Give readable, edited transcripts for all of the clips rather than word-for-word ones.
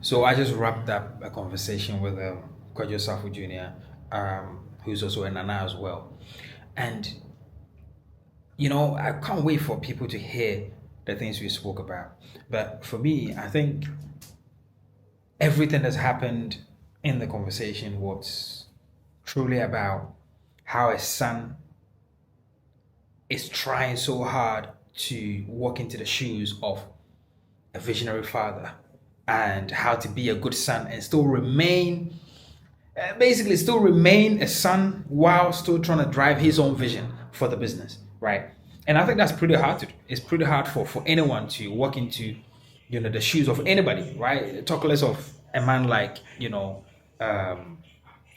So I just wrapped up a conversation with Kwadwo Safo Jr., who's also a Nana as well. And, I can't wait for people to hear the things we spoke about. But for me, I think everything that's happened in the conversation was truly about how a son is trying so hard to walk into the shoes of a visionary father and how to be a good son and still remain basically still remain a son while still trying to drive his own vision for the business, right? And I think that's pretty hard to do. It's pretty hard for anyone to walk into the shoes of anybody, right? Talk less of a man like um,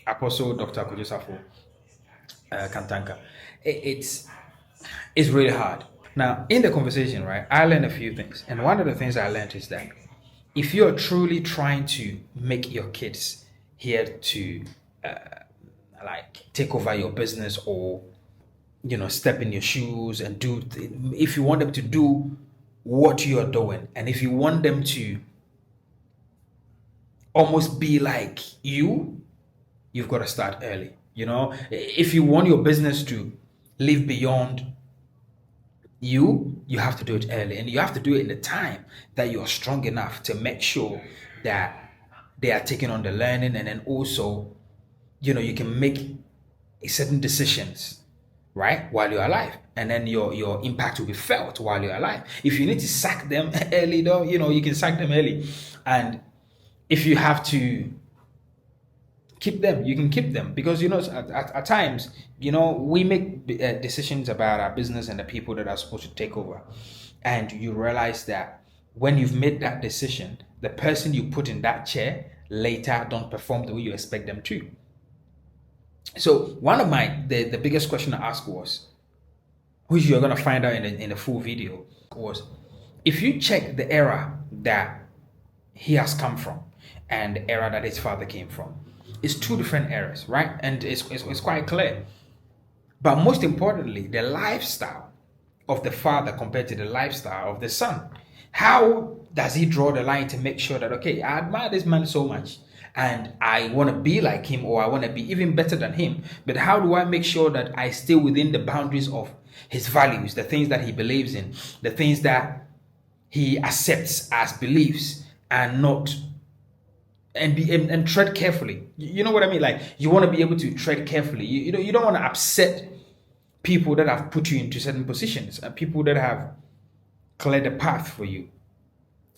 Apostle Dr. Kujusafo Kantanka. It's really hard. Now, in the conversation, right, I learned a few things. And one of the things I learned is that if you're truly trying to make your kids here to like take over your business or step in your shoes and if you want them to do what you're doing, and if you want them to almost be like you've got to start early. If you want your business to live beyond you have to do it early, and you have to do it in the time that you're strong enough to make sure that they are taking on the learning, and then also you can make certain decisions right while you're alive, and then your impact will be felt while you're alive. If you need to sack them early, though, you can sack them early. And if you have to keep them, you can keep them, because at times we make decisions about our business and the people that are supposed to take over, and you realize that when you've made that decision, the person you put in that chair later don't perform the way you expect them to. So one of the biggest question I asked was, which you're going to find out in the full video, was if you check the era that he has come from and the era that his father came from, it's two different eras, right? And it's quite clear. But most importantly, the lifestyle of the father compared to the lifestyle of the son. How does he draw the line to make sure that, okay, I admire this man so much and I want to be like him, or I want to be even better than him, but how do I make sure that I stay within the boundaries of his values, the things that he believes in, the things that he accepts as beliefs, and not and tread carefully. You know what I mean? Like, you want to be able to tread carefully. You don't want to upset people that have put you into certain positions, and people that have cleared the path for you.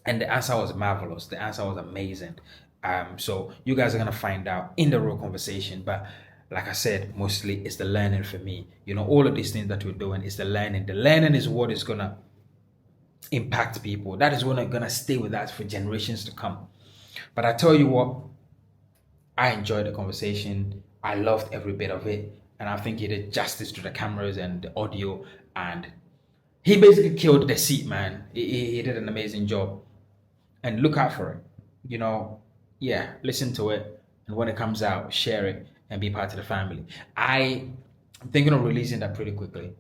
And the answer was marvelous. The answer was amazing. So you guys are gonna find out in the real conversation. But like I said, mostly it's the learning for me. All of these things that we're doing is the learning. The learning is what is gonna impact people. That is what gonna stay with us for generations to come. But I tell you what, I enjoyed the conversation. I loved every bit of it, and I think he did justice to the cameras and the audio, and he basically killed the seat, man. He did an amazing job. And look out for it. Yeah, listen to it. And when it comes out, share it and be part of the family. I'm thinking of releasing that pretty quickly.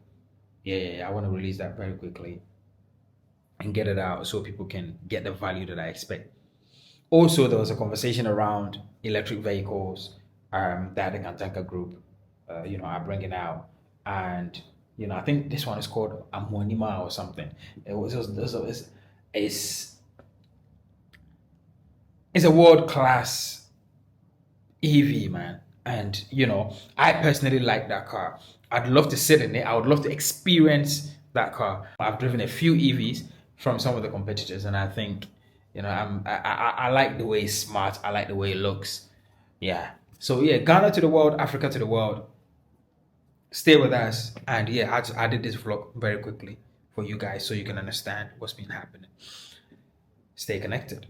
Yeah, I want to release that very quickly and get it out so people can get the value that I expect. Also, there was a conversation around electric vehicles that the Kantanka group, are bringing out. And, I think this one is called Amonima or something. It's it's a world class EV, man. And I personally like that car. I'd love to sit in it. I would love to experience that car. I've driven a few EVs from some of the competitors, and I think I like the way it's smart. I like the way it looks. Yeah. So yeah, Ghana to the world, Africa to the world. Stay with us, and yeah, I did this vlog very quickly for you guys so you can understand what's been happening. Stay connected.